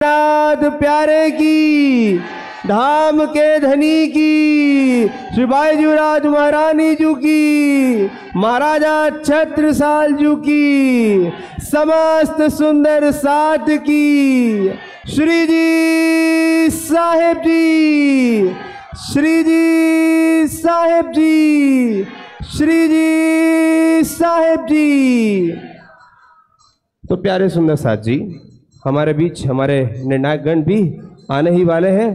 नाथ प्यारे की, धाम के धनी की, श्री बाईजूराज महारानी जू की, महाराजा छत्रसाल जू की, समस्त सुंदर साथ की, श्री जी साहेब जी, श्री जी साहेब जी, श्री जी साहेब जी। तो प्यारे सुंदर साथ जी, हमारे बीच हमारे निर्णायकगण भी आने ही वाले हैं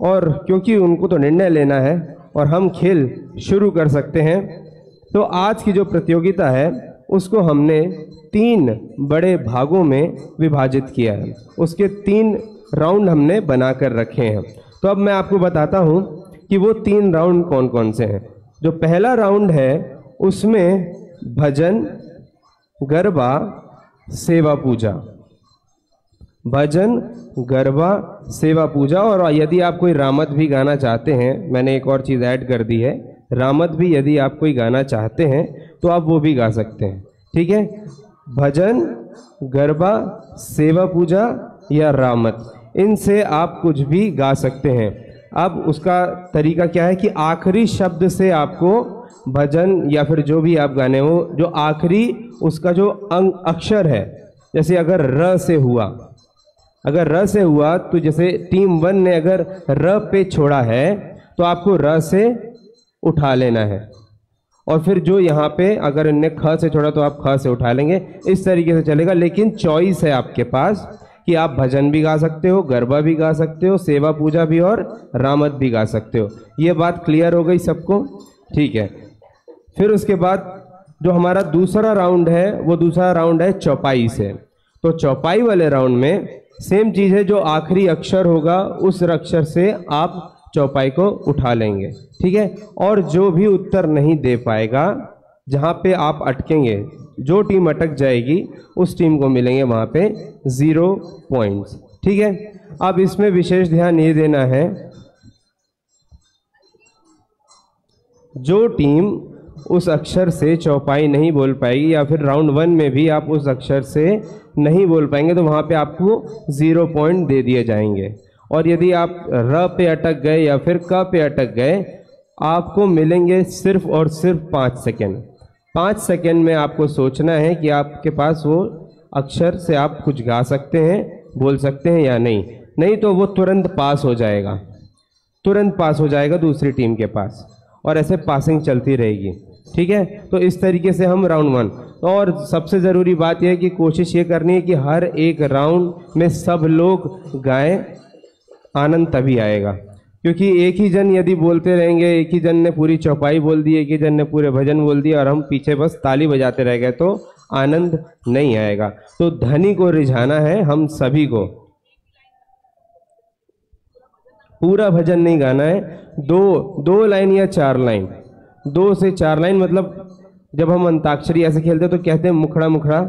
और क्योंकि उनको तो निर्णय लेना है और हम खेल शुरू कर सकते हैं, तो आज की जो प्रतियोगिता है उसको हमने 3 बड़े भागों में विभाजित किया है। उसके 3 राउंड हमने बना कर रखे हैं। तो अब मैं आपको बताता हूं कि वो 3 राउंड कौन कौन से हैं। जो पहला राउंड है उसमें भजन, गरबा, सेवा पूजा, भजन, गरबा, सेवा पूजा, और यदि आप कोई रामत भी गाना चाहते हैं, मैंने एक और चीज़ ऐड कर दी है, रामत भी यदि आप कोई गाना चाहते हैं तो आप वो भी गा सकते हैं। ठीक है, भजन, गरबा, सेवा पूजा या रामत, इनसे आप कुछ भी गा सकते हैं। अब उसका तरीका क्या है कि आखिरी शब्द से आपको भजन या फिर जो भी आप गाने हो, जो आखिरी उसका जो अक्षर है, जैसे अगर र से हुआ, अगर र से हुआ तो जैसे टीम 1 ने अगर र पे छोड़ा है तो आपको र से उठा लेना है, और फिर जो यहाँ पे अगर इनने ख से छोड़ा तो आप ख से उठा लेंगे। इस तरीके से चलेगा, लेकिन चॉइस है आपके पास कि आप भजन भी गा सकते हो, गरबा भी गा सकते हो, सेवा पूजा भी और रामत भी गा सकते हो। ये बात क्लियर हो गई सबको? ठीक है। फिर उसके बाद जो हमारा दूसरा राउंड है वो दूसरा राउंड है चौपाई से। तो चौपाई वाले राउंड में सेम चीज़ है, जो आखिरी अक्षर होगा उस अक्षर से आप चौपाई को उठा लेंगे। ठीक है, और जो भी उत्तर नहीं दे पाएगा, जहाँ पे आप अटकेंगे, जो टीम अटक जाएगी उस टीम को मिलेंगे वहाँ पे 0 पॉइंट्स। ठीक है, अब इसमें विशेष ध्यान ये देना है, जो टीम उस अक्षर से चौपाई नहीं बोल पाएगी या फिर राउंड 1 में भी आप उस अक्षर से नहीं बोल पाएंगे तो वहाँ पे आपको 0 पॉइंट दे दिए जाएंगे। और यदि आप र पे अटक गए या फिर क पे अटक गए, आपको मिलेंगे सिर्फ और सिर्फ 5 सेकेंड। 5 सेकेंड में आपको सोचना है कि आपके पास वो अक्षर से आप कुछ गा सकते हैं, बोल सकते हैं या नहीं। नहीं तो वो तुरंत पास हो जाएगा, तुरंत पास हो जाएगा दूसरी टीम के पास, और ऐसे पासिंग चलती रहेगी। ठीक है, तो इस तरीके से हम राउंड 1। और सबसे ज़रूरी बात यह है कि कोशिश ये करनी है कि हर एक राउंड में सब लोग गाएं, आनंद तभी आएगा। क्योंकि एक ही जन यदि बोलते रहेंगे, एक ही जन ने पूरी चौपाई बोल दी, एक ही जन ने पूरे भजन बोल दिए और हम पीछे बस ताली बजाते रह गए, तो आनंद नहीं आएगा। तो ध्वनि को रिझाना है हम सभी को, पूरा भजन नहीं गाना है, 2 लाइन या 4 लाइन, 2 से 4 लाइन। मतलब जब हम अंताक्षरी ऐसे खेलते हैं तो कहते हैं मुखड़ा मुखड़ा,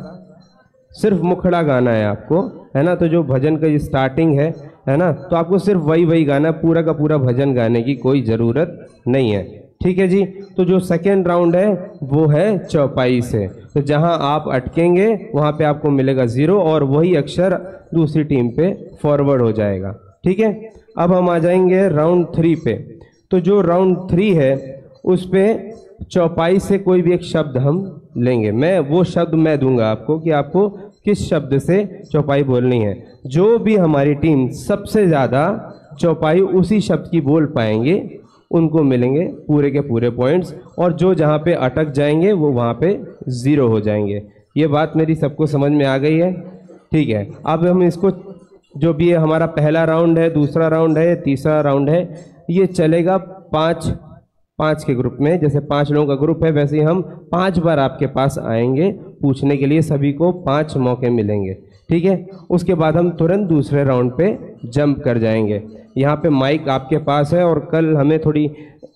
सिर्फ मुखड़ा गाना है आपको, है ना। तो जो भजन का स्टार्टिंग है ना, तो आपको सिर्फ वही गाना, पूरा का पूरा भजन गाने की कोई ज़रूरत नहीं है। ठीक है जी। तो जो सेकेंड राउंड है वो है चौपाई से। तो जहां आप अटकेंगे वहां पे आपको मिलेगा 0 और वही अक्षर दूसरी टीम पे फॉरवर्ड हो जाएगा। ठीक है, अब हम आ जाएंगे राउंड 3 पे। तो जो राउंड 3 है उस पे चौपाई से कोई भी एक शब्द हम लेंगे, मैं वो शब्द मैं दूंगा आपको कि आपको किस शब्द से चौपाई बोलनी है। जो भी हमारी टीम सबसे ज़्यादा चौपाई उसी शब्द की बोल पाएंगे उनको मिलेंगे पूरे के पूरे पॉइंट्स, और जो जहाँ पे अटक जाएंगे वो वहाँ पे 0 हो जाएंगे। ये बात मेरी सबको समझ में आ गई है? ठीक है, अब हम इसको, जो भी है हमारा पहला राउंड है, दूसरा राउंड है, तीसरा राउंड है, ये चलेगा 5 के ग्रुप में। जैसे 5 लोगों का ग्रुप है वैसे ही हम 5 बार आपके पास आएंगे पूछने के लिए, सभी को 5 मौके मिलेंगे। ठीक है, उसके बाद हम तुरंत दूसरे राउंड पे जंप कर जाएंगे। यहाँ पे माइक आपके पास है, और कल हमें थोड़ी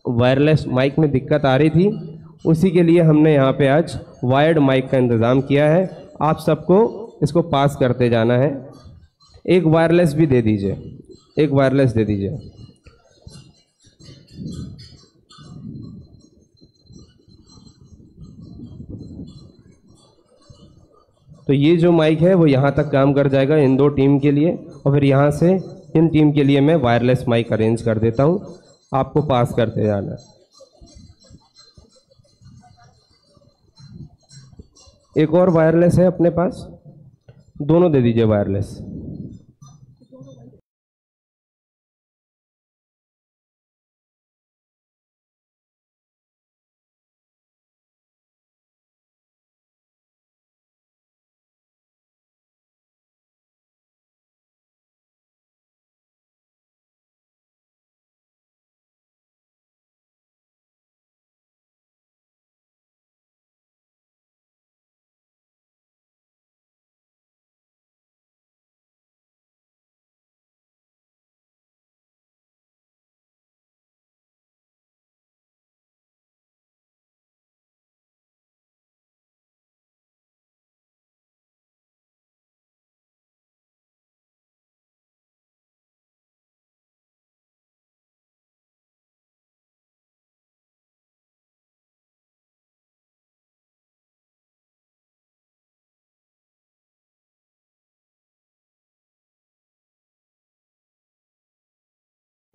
वायरलेस माइक में दिक्कत आ रही थी, उसी के लिए हमने यहाँ पे आज वायर्ड माइक का इंतज़ाम किया है। आप सबको इसको पास करते जाना है। एक वायरलेस भी दे दीजिए, एक वायरलेस दे दीजिए। तो ये जो माइक है वो यहाँ तक काम कर जाएगा इन दो टीम के लिए, और फिर यहाँ से इन टीम के लिए मैं वायरलेस माइक अरेंज कर देता हूँ, आपको पास करते जाना। एक और वायरलेस है अपने पास, दोनों दे दीजिए वायरलेस।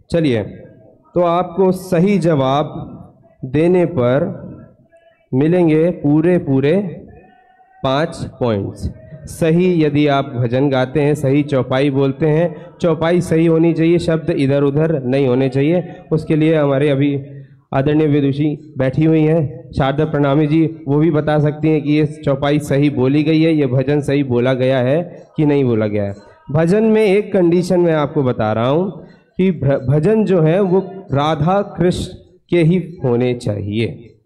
चलिए, तो आपको सही जवाब देने पर मिलेंगे पूरे 5 पॉइंट्स। सही यदि आप भजन गाते हैं, सही चौपाई बोलते हैं, चौपाई सही होनी चाहिए, शब्द इधर उधर नहीं होने चाहिए। उसके लिए हमारे अभी आदरणीय विदुषी बैठी हुई हैं, शारदा प्रणामी जी, वो भी बता सकती हैं कि ये चौपाई सही बोली गई है, ये भजन सही बोला गया है कि नहीं बोला गया है। भजन में एक कंडीशन मैं आपको बता रहा हूँ कि भजन जो है वो राधा कृष्ण के ही होने चाहिए।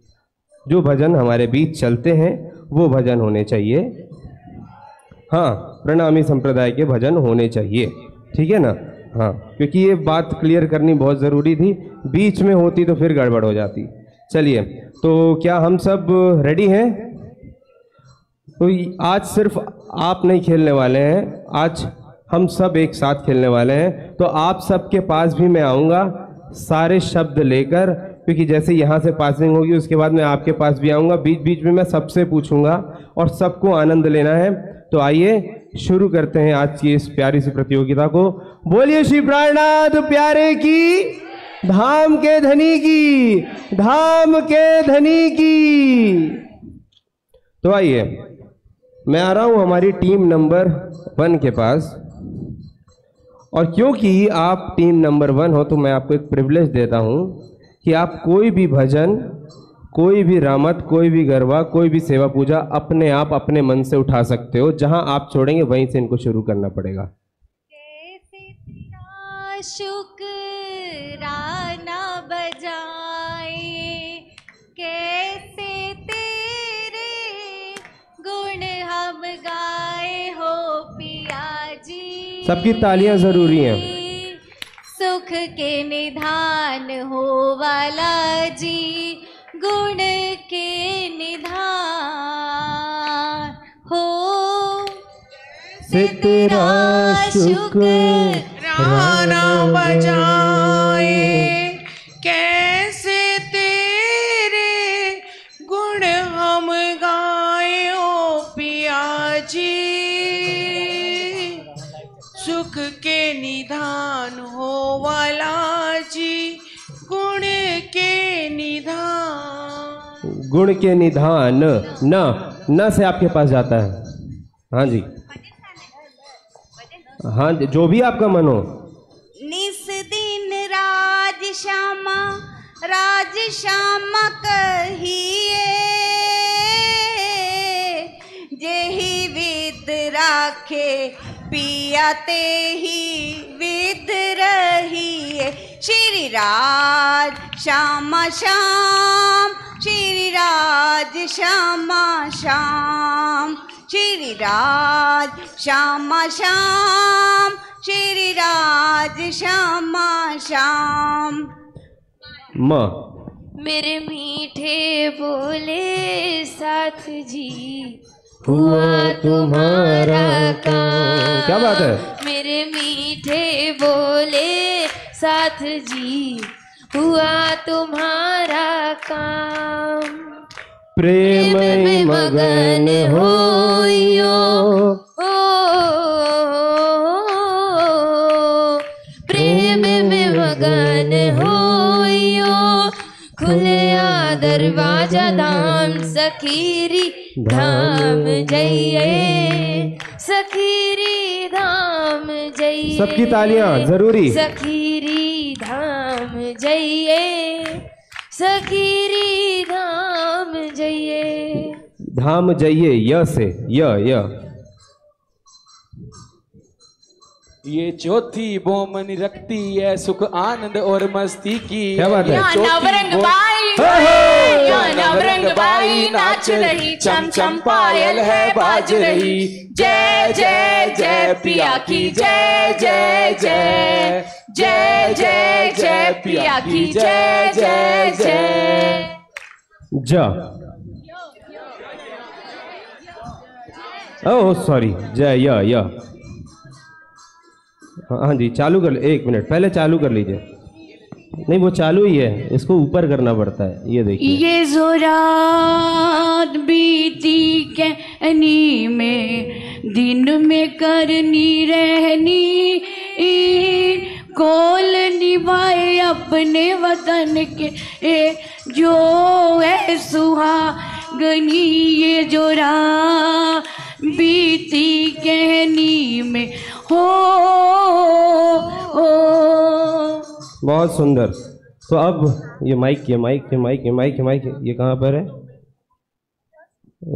जो भजन हमारे बीच चलते हैं वो भजन होने चाहिए, हाँ, प्रणामी संप्रदाय के भजन होने चाहिए, ठीक है ना। हाँ, क्योंकि ये बात क्लियर करनी बहुत ज़रूरी थी, बीच में होती तो फिर गड़बड़ हो जाती। चलिए, तो क्या हम सब रेडी हैं? तो आज सिर्फ आप नहीं खेलने वाले हैं, आज हम सब एक साथ खेलने वाले हैं। तो आप सबके पास भी मैं आऊँगा सारे शब्द लेकर, क्योंकि जैसे यहाँ से पासिंग होगी उसके बाद मैं आपके पास भी आऊँगा, बीच बीच में मैं सबसे पूछूंगा और सबको आनंद लेना है। तो आइए शुरू करते हैं आज की इस प्यारी सी प्रतियोगिता को। बोलिए श्री प्राणनाथ प्यारे की, धाम के धनी की, धाम के धनी की। तो आइए, मैं आ रहा हूं हमारी टीम नंबर 1 के पास, और क्योंकि आप टीम नंबर 1 हो तो मैं आपको एक प्रिविलेज देता हूं कि आप कोई भी भजन, कोई भी रामत, कोई भी गरबा, कोई भी सेवा पूजा अपने आप अपने मन से उठा सकते हो। जहां आप छोड़ेंगे वहीं से इनको शुरू करना पड़ेगा। कैसे तेरा शुक्राना बजाए, कैसे तेरे गुण हम गाए हो पिया जी। सबकी तालियां जरूरी हैं। सुख के निधान हो वाला जी, गुण के निधान हो से तेरा शुक्राना बजाए, कैसे तेरे गुण हम गाए ओ पिया जी। सुख के निधान हो वाला जी, गुण के निधान। गुण के निधान, न से आपके पास जाता है। हाँ जी, हाँ, जो भी आपका मन हो। निस दिन राज श्यामा कहिए, जेहि विद राखे पिया ते ही विद रहिए। श्री राज श्यामा श्याम, श्री राज श्यामा श्याम, श्री राज श्यामा श्याम, श्री राज श्यामा श्याम। मेरे मीठे बोले साथ जी, हुआ तुम्हारा काम। क्या बात है। मेरे मीठे बोले साथ जी, हुआ तुम्हारा काम। प्रेम में मगन होइयो, प्रेम में मगन होइयो, खुलिया दरवाजा धाम सखीरी धाम जइए, सखीरी धाम जइए। सबकी तालियां जरूरी। सखीरी धाम जइए, सखीरी धाम जइए। धाम जइए य से य। ये चौथी बोमनी रखती है सुख आनंद और मस्ती की। क्या बात है? नवरंग बाई, नवरंग बाई नाच रही, चम चम पायल है बाज रही। जय जय जय पिया की जय जय जय, जय जय जय पिया की जय जय जय। ज ओह सॉरी जय य। हाँ जी चालू कर, 1 मिनट पहले चालू कर लीजिए। नहीं वो चालू ही है, इसको ऊपर करना पड़ता है। ये देखिए। ये जो रात बीती कहनी में, दिन में करनी रहनी, कोल निभाए अपने वतन के जो है सुहागनी। ये जो रात बीती कहनी में हो। बहुत सुंदर। तो अब ये माइक ये कहाँ पर है?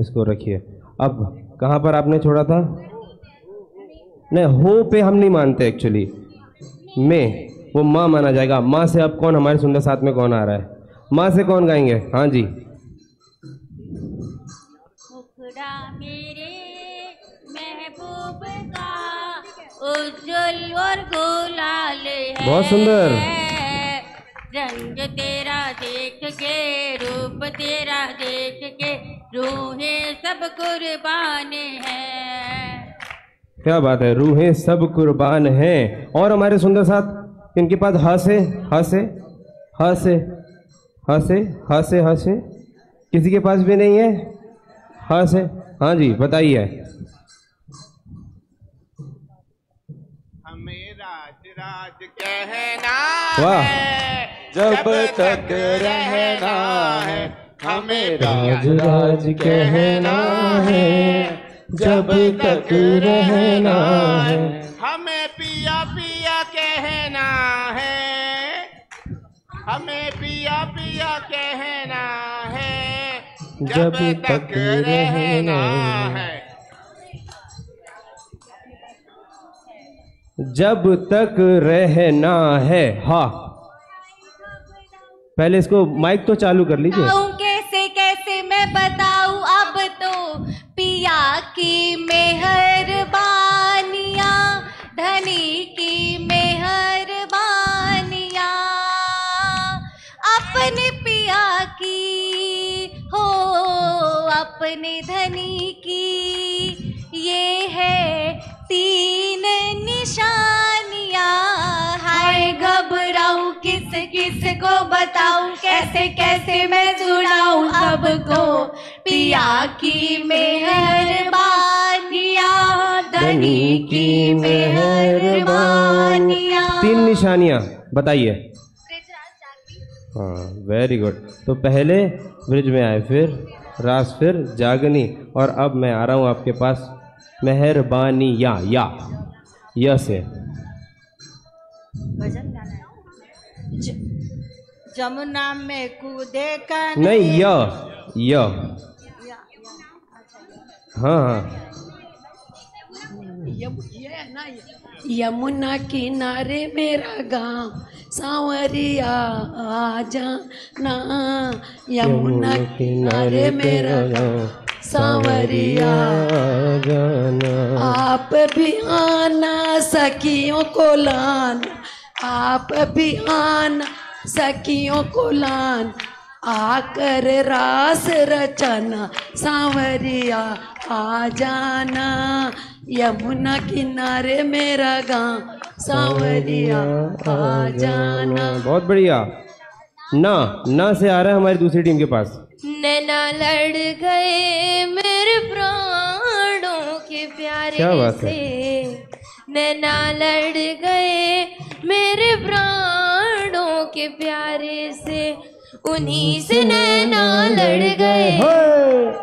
इसको रखिए। अब कहाँ पर आपने छोड़ा था? नहीं हो पे हम नहीं मानते एक्चुअली, में वो माँ माना जाएगा। माँ से अब कौन हमारे सुंदर साथ में कौन आ रहा है? माँ से कौन गाएंगे? हाँ जी। मुखड़ा मेरे महबूब का उज्जवल और गुलाल है। बहुत सुंदर। रंग तेरा देख के, रूप तेरा देख के, रूहें सब कुर्बान है। क्या बात है, रूहें सब कुर्बान हैं। और हमारे सुंदर साथ इनके पास हंसे किसी के पास भी नहीं है? हंसे। हाँ जी बताइए। हमें राज राज कहना वाह। है, जब तक रहना है। हमें राज राज कहना है, जब तक रहना है। हमें पिया पिया कहना है, हमें पिया पिया कहना है, जब तक रहना है। जब तक रहना है। हाँ पहले इसको माइक तो चालू कर लीजिए। कैसे कैसे मैं बताऊं अब तो पिया की मेहरबानियां, धनी की मेहरबानियां, अपने पिया की हो अपने धनी की, ये है 3 निशानियां। हाय घबराऊं किस किस को बताऊं, कैसे कैसे मैं सुनाऊं सबको पिया की मेहरबानियां, धनी की मेहरबानियां। 3 निशानियां बताइए। हाँ वेरी गुड। तो पहले ब्रिज में आए, फिर रास, फिर जागनी, और अब मैं आ रहा हूँ आपके पास मेहरबानी या से। जमुना में कूदे का नहीं य। हाँ यमुना किनारे मेरा गांव, सांवरिया आ जाना। यमुना किनारे मेरा गांव, सांवरिया जाना। आप भी आना सखियों को लाना, आप भी आना सखियों को लाना, आकर रास रचना सांवरिया आ जाना। यमुना किनारे मेरा गांव, सांवरिया आ जाना। बहुत बढ़िया। ना से आ रहा है हमारी दूसरी टीम के पास। नैना लड़ गए मेरे प्राणों के प्यारे क्या बात है? से, नैना लड़ गए मेरे प्राणों के प्यारे से, उन्हीं से नैना लड़ गए,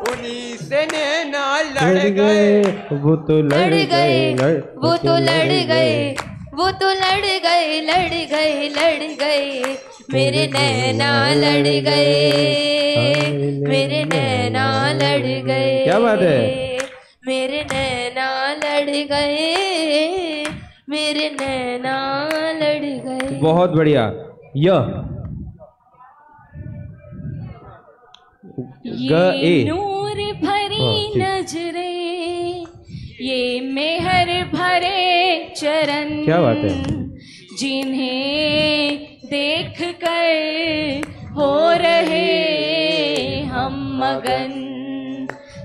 उन्हीं से नैना लड़ गए, वो तो लड़ गए, वो तो लड़ गए, वो तो लड़ गए, लड़ गए, लड़ गए, मेरे नैना लड़ गए, मेरे नैना लड़ गए। क्या बात है? मेरे नैना लड़ गए, मेरे नैना लड़ गए। बहुत बढ़िया। ये नूर भरी नजरें, ये मेहर भरे चरण, क्या बात है? जिन्हें देख कर हो रहे हम मगन,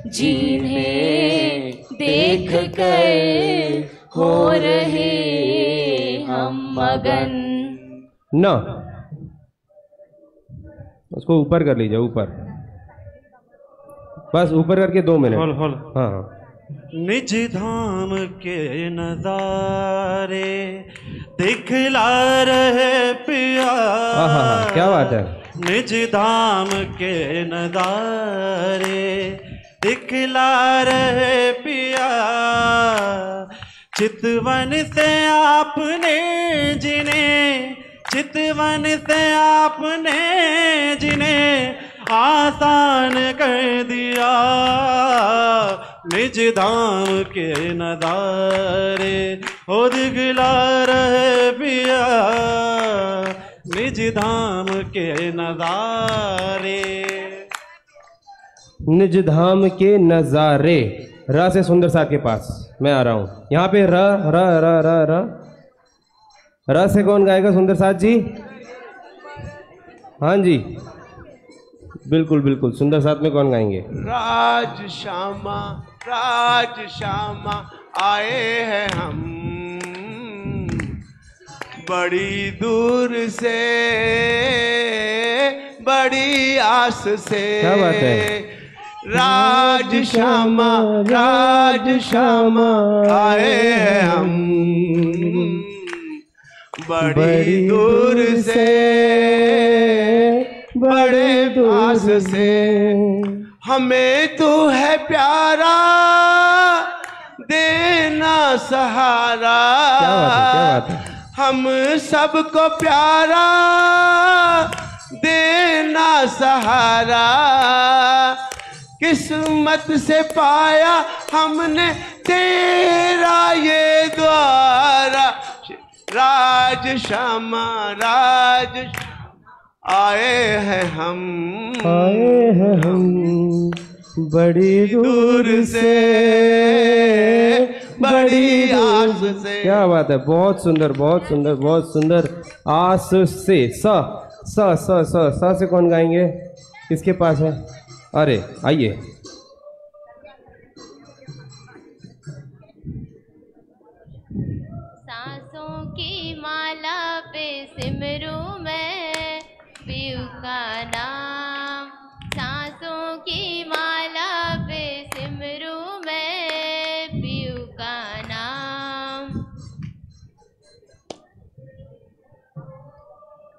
जिन्हें देख कर हो रहे हम मगन। ना उसको ऊपर कर लीजिए, ऊपर, बस ऊपर करके 2 मिनट। हाँ। निज धाम के नजारे दिखला रहे पिया। क्या बात है? निज धाम के नजारे दिखला रहे पिया, चितवन से आपने जिन्हें, चितवन से आपने जिन्हें आसान कर दिया, निज धाम के नजारे हो दिखला रहे पिया, निज धाम के नजारे। निज धाम के नजारे। र से सुंदर साथ के पास मैं आ रहा हूँ। यहाँ पे र र र र र र से कौन गाएगा? सुंदर साथ जी। हाँ जी, बिल्कुल बिल्कुल। सुंदर साथ में कौन गाएंगे? राज श्यामा आए हैं हम बड़ी दूर से, बड़ी आस से। क्या बात है? राज श्यामा आए हैं हम बड़ी दूर से, बड़े आस से। हमें तू है प्यारा देना सहारा। क्या बात है? क्या बात है? हम सबको प्यारा देना सहारा, किस्मत से पाया हमने तेरा ये द्वारा। राज श्यामा आए हैं हम, आए हैं हम बड़ी दूर से, बड़ी आस से। क्या बात है? बहुत सुंदर, बहुत सुंदर, बहुत सुंदर। आस से। स से कौन गाएंगे? किसके पास है? अरे आइए। सांसों की माला पे सिमरू मैं पीऊ का नाम, सांसों की माला पे सिमरू मैं पीऊ का नाम।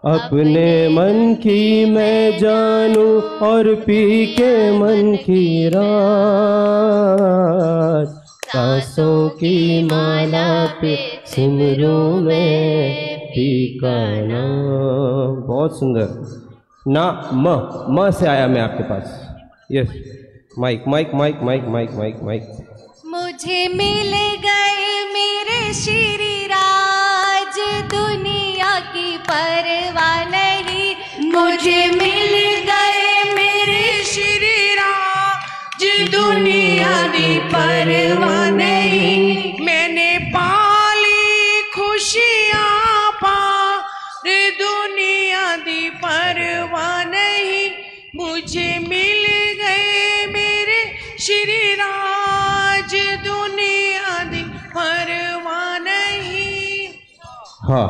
अपने मन की मैं जानूं और पी के मन की रात, सांसों की माला पे सिमरू मैं पी का नाम। बहुत सुंदर। ना म से आया मैं आपके पास। Yes, mike mike mike mike mike mike mike. मुझे मिल गए मेरे श्री राज, दुनिया की परवाह नहीं। मुझे मिल गए मेरे श्री राज, दुनिया की परवाह नहीं। मैंने पाली खुशियाँ पार, दुनिया की परवाह नहीं। मुझे मिल गए मेरे श्री राज, दुनिया दी परवाह नहीं। हाँ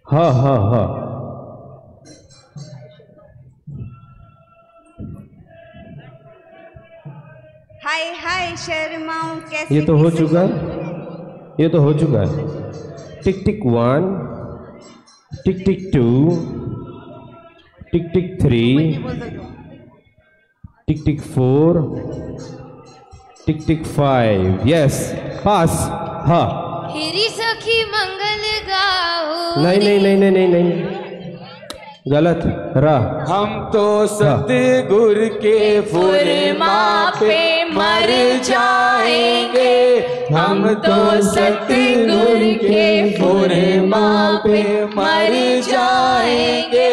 हाँ हाँ हाँ। शर्माऊं कैसे। ये तो हो चुका है, ये तो हो चुका है। टिक टिक 1, टिक टिक 2, टिक टिक 3, टिक टिक 4, टिक टिक 5। यस, पास। हाँ, हिरी सखी मंगल गाओ। नहीं नहीं नहीं नहीं नहीं नहीं, गलत रहा। हम तो सतगुरु के फुरमा पे मर जाएंगे, हम तो सतगुरु के फुरमा पे मर जाएंगे,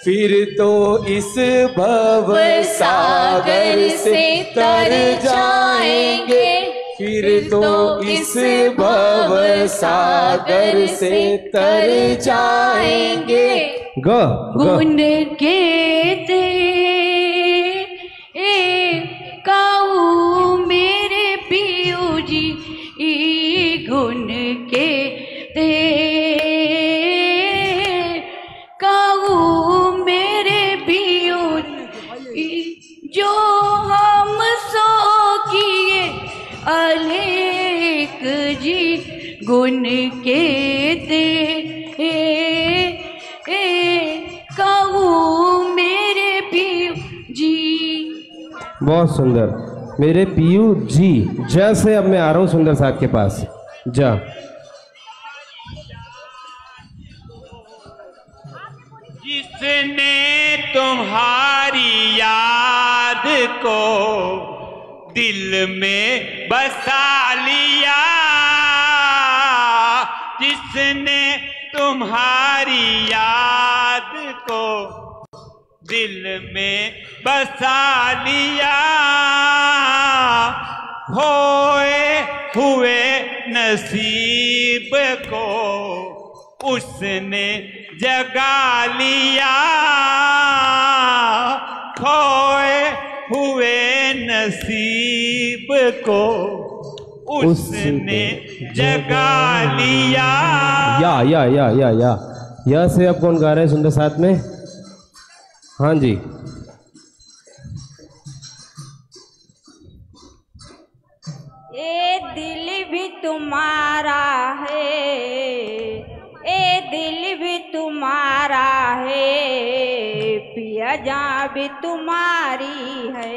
फिर तो इस भव सागर से तर जाएंगे, फिर तो इस भव सागर से तर जाएंगे। गुण के ते काऊ मेरे पियू जी, गुण के ते काऊ मेरे पियू जो हम सो किए अलेख जी, गुण के ते कहूँ मेरे पीयू जी। बहुत सुंदर, मेरे पीयू जी। जा से अब मैं आ रहा हूँ सुंदर साहब के पास। जा। जिसने तुम्हारी याद को दिल में बसा लिया, जिसने तुम्हारी याद को दिल में बसा लिया, खोए हुए नसीब को उसने जगा लिया, खोए हुए नसीब को उसने जगा लिया। या से अब कौन गा रहे हैं सुंदर साथ में? हाँ जी, ए दिल भी तुम्हारा है, ए दिल भी तुम्हारा है, पिया जान भी तुम्हारी है,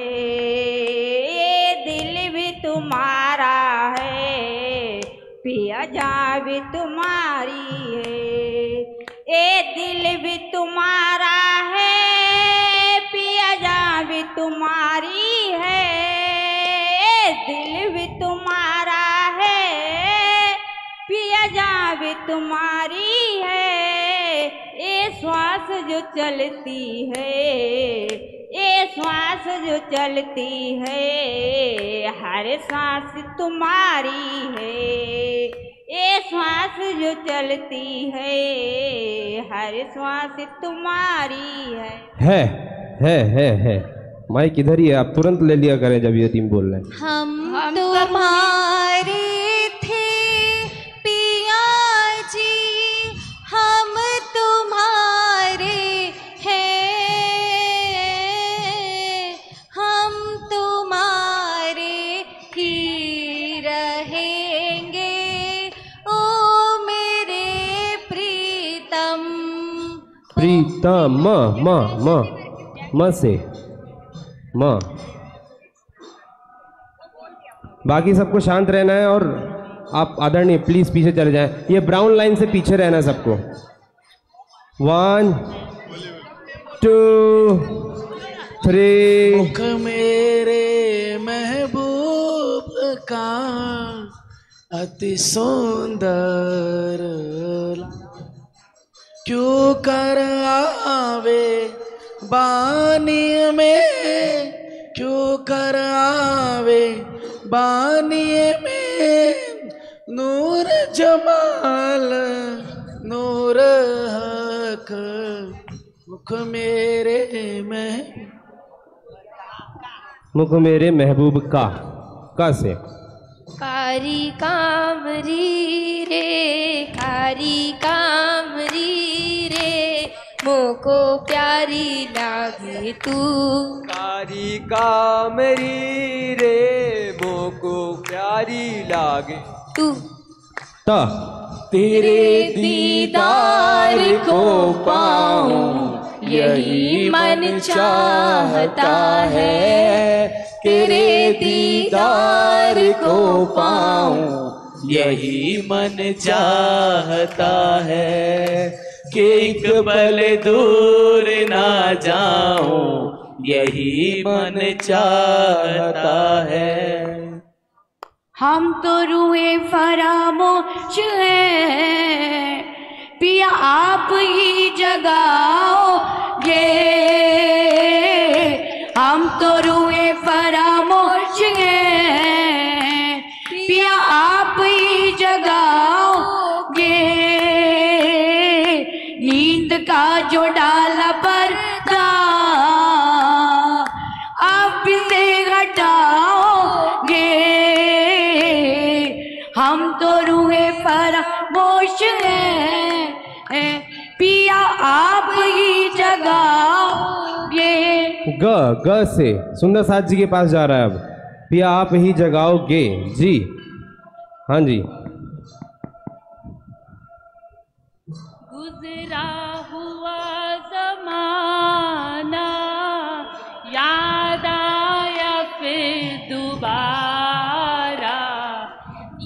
ए दिल भी तुम्हारा है, पिया जान भी तुम्हारी है, ए दिल भी तुम्हारा है, पिया जान भी तुम्हारी है, दिल भी तुम्हारा है, पिया जान भी तुम्हारी है, ये श्वास जो चलती है, ये श्वास जो चलती है, हर सांस तुम्हारी है, ये श्वास जो चलती है, हर श्वास तुम्हारी है। माइक इधर ही है, आप तुरंत ले लिया करें जब ये टीम बोल रहे हैं। हम तुम्हारे थे पिया जी, हम तुम्हारे हैं, हम तुम्हारे ही रहेंगे, ओ मेरे प्रीतम। प्रीतम, म से माँ। बाकी सबको शांत रहना है और आप आदरणीय प्लीज पीछे चले जाएं। ये ब्राउन लाइन से पीछे रहना है सबको। 1 2 3। मुख मेरे महबूब का अति सुंदर, क्यों कर आवे बानी में, क्यों कर आवे बानी में, नूर जमाल नूर हक, मुख मेरे महबूब का से कारी कामरी रे, कारी कामरी रे, मोको प्यारी लागे तू, कारी कामरी रे, मोको प्यारी लागे तू ता तेरे दीदार को पाऊं यही मन चाहता है, तेरे दीदार को पाऊं यही मन चाहता है कि एक पल दूर ना जाऊं यही मन चाहता है। हम तो रूए फरामोश हैं, पिया आप ही जगाओगे। हम तो रूए फरामोश हैं, पिया आप ही जगाओगे। नींद का जो डाला पर्दा आप से हटाओगे। हम तो रूहे फरामोश हैं, पिया आप ही जगाओगे। ग से सुंदर साथ जी के पास जा रहा है अब। पिया आप ही जगाओगे जी। हाँ जी। गुजरा हुआ ज़माना याद आया फिर दोबारा,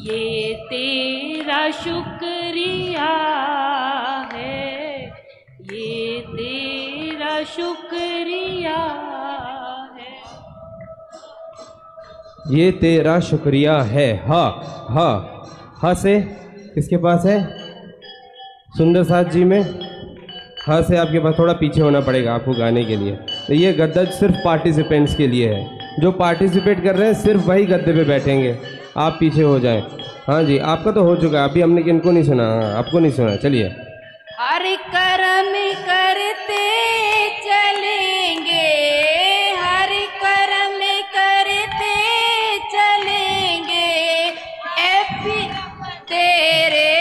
ये तेरा शुक्रिया है, ये तेरा शुक्रिया है। ये तेरा शुक्रिया है। हा हा हा से किसके पास है? सुंदर साथ जी में। हाँ से आपके पास थोड़ा पीछे होना पड़ेगा आपको गाने के लिए। तो ये गद्दा सिर्फ पार्टिसिपेंट्स के लिए है, जो पार्टिसिपेट कर रहे हैं सिर्फ वही गद्दे पे बैठेंगे, आप पीछे हो जाएं। हाँ जी, आपका तो हो चुका है, अभी हमने किनको नहीं सुना। हाँ, आपको नहीं सुना, चलिए। हर कर्म करते चलेंगे, हर कर्म करते चलेंगे, तेरे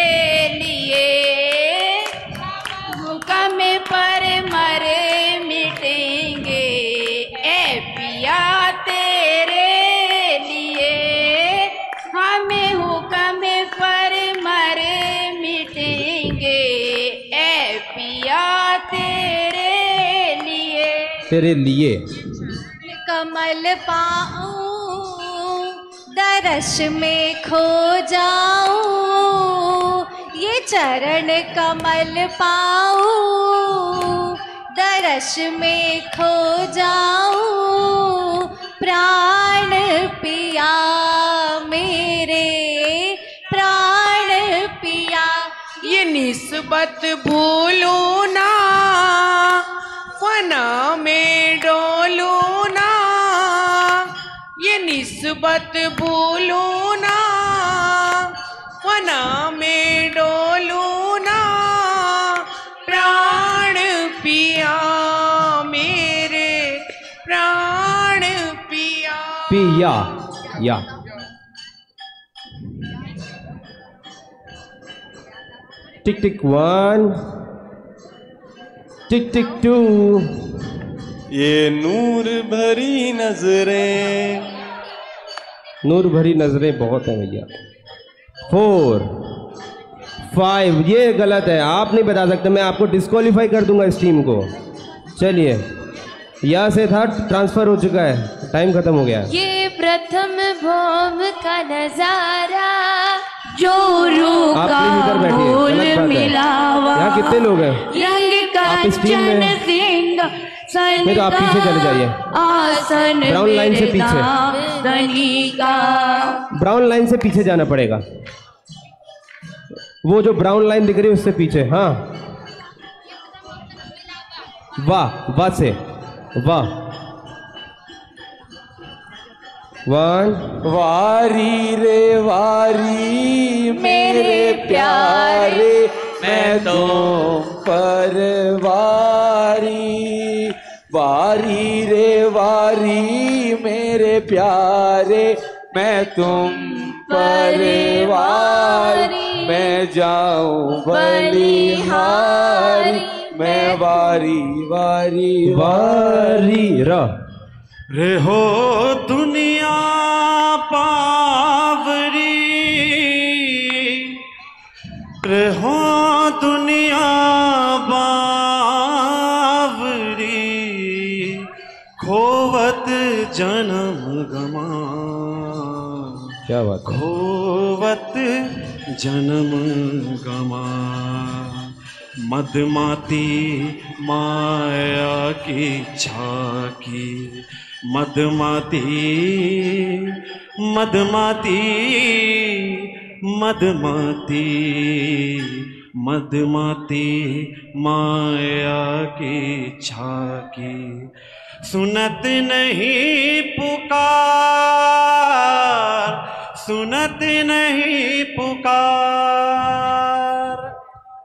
लिए हुक्म पर मरे मिटेंगे। ए पिया तेरे लिए हमें हुक्म पर मरे मिटेंगे। ए पिया तेरे लिए, तेरे लिए कमल पाऊं दरस में खो जाऊं, ये चरण कमल पाऊं दरस में खो जाऊं। प्राण पिया मेरे, प्राण पिया। ये निस्बत भूलू ना, फना में डोलू ना, ये निस्बत भूलू ना, फना में डोलू ना। प्राण पिया मेरे, प्राण पिया। पिया या टिक टिक 1 टिक टिक 2। ये नूर भरी नजरें, नूर भरी नजरें बहुत है भैया। 4 5 ये गलत है, आप नहीं बता सकते, मैं आपको डिस्क्वालीफाई कर दूंगा इस टीम को। चलिए, यहाँ से था, ट्रांसफर हो चुका है, टाइम खत्म हो गया। ये प्रथम भौम का नजारा जो आप प्लीज इधर बैठिए, गलत बात है। यहाँ कितने लोग हैं? आप इस टीम में नहीं तो आप पीछे चले जाइए, ब्राउन लाइन से पीछे, ब्राउन लाइन से पीछे जाना पड़ेगा। वो जो ब्राउन लाइन दिख रही है उससे पीछे। हाँ, वाह वाह से वाह। 1 वारी रे वारी मेरे प्यारे, मैं तुम पर वारी। वारी रे वारी मेरे प्यारे, मैं तुम पर वारी। मैं जाऊं बलिहारी, मैं वारी वारी वारी रा रे हो दुनिया पावनी, रहो दुनिया बावरी, खोवत जन्म गमा। क्या बात है। खोवत जन्म गमा, मदमाती माया की झाकी, मदमाती मदमाती मदमाती मदमाती माया की झाकी, सुनत नहीं पुकार, सुनत नहीं पुकार।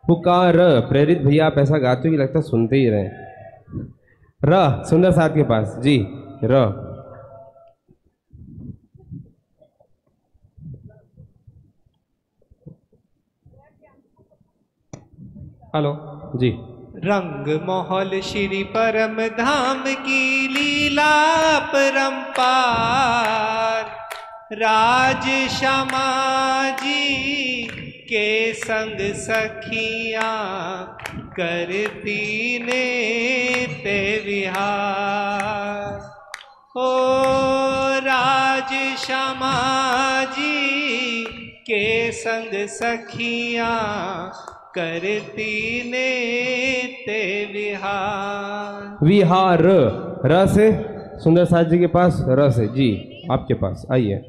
पुकार प्रेरित भैया आप ऐसा गाते हो कि लगता है सुनते ही रहे। र सुंदर साथ के पास जी र। हेलो जी। रंग मोहल श्री परम धाम की लीला परंपार, राज श्यामा जी के संग सखियां करती ने ते विहार। ओ राज श्यामा जी के संग सखियां करती ने ते विहार। विहार र से सुंदर साथ जी के पास, र से जी आपके पास आइए।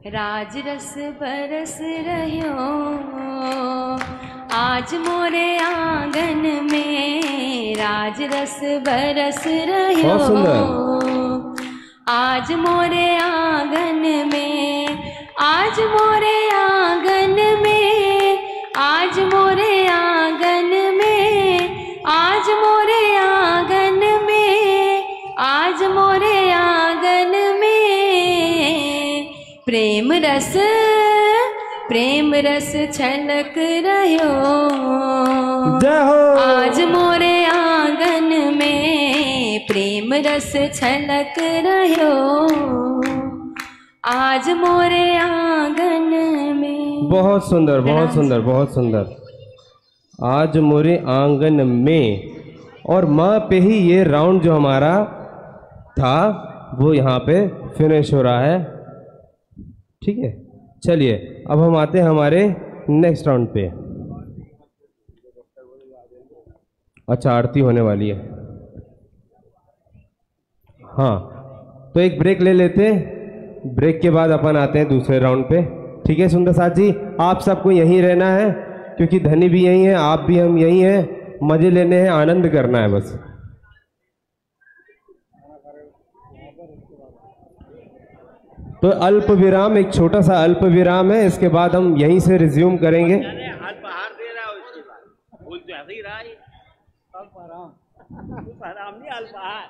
राज रस बरस रह्यो आज मोरे आंगन में, राज रस बरस रह्यो आज मोरे आंगन में, आज मोरे आंगन में, आज मोरे आंगन में, आज मोरे आंगन में, आज मोरे आंगन में, प्रेम रस छलक रह्यो आज मोरे आंगन में, प्रेम रस छलक रह्यो आज मोरे आंगन में। बहुत सुंदर बहुत सुंदर बहुत सुंदर। आज मोरे आंगन में, और माँ पे ही ये राउंड जो हमारा था वो यहाँ पे फिनिश हो रहा है। ठीक है चलिए अब हम आते हैं हमारे नेक्स्ट राउंड पे। अच्छा आरती होने वाली है। हाँ तो एक ब्रेक ले लेते हैं, ब्रेक के बाद अपन आते हैं दूसरे राउंड पे। ठीक है सुंदर साथ जी आप सबको यहीं रहना है क्योंकि धनी भी यहीं है, आप भी हम यहीं हैं, मजे लेने हैं, आनंद करना है बस। तो अल्प विराम, एक छोटा सा अल्प विराम है, इसके बाद हम यहीं से रिज्यूम करेंगे। बाहर दे रहा है उसके बाद बोल तो ऐसे ही रहा है। अल्प आराम नहीं अल्प आहार।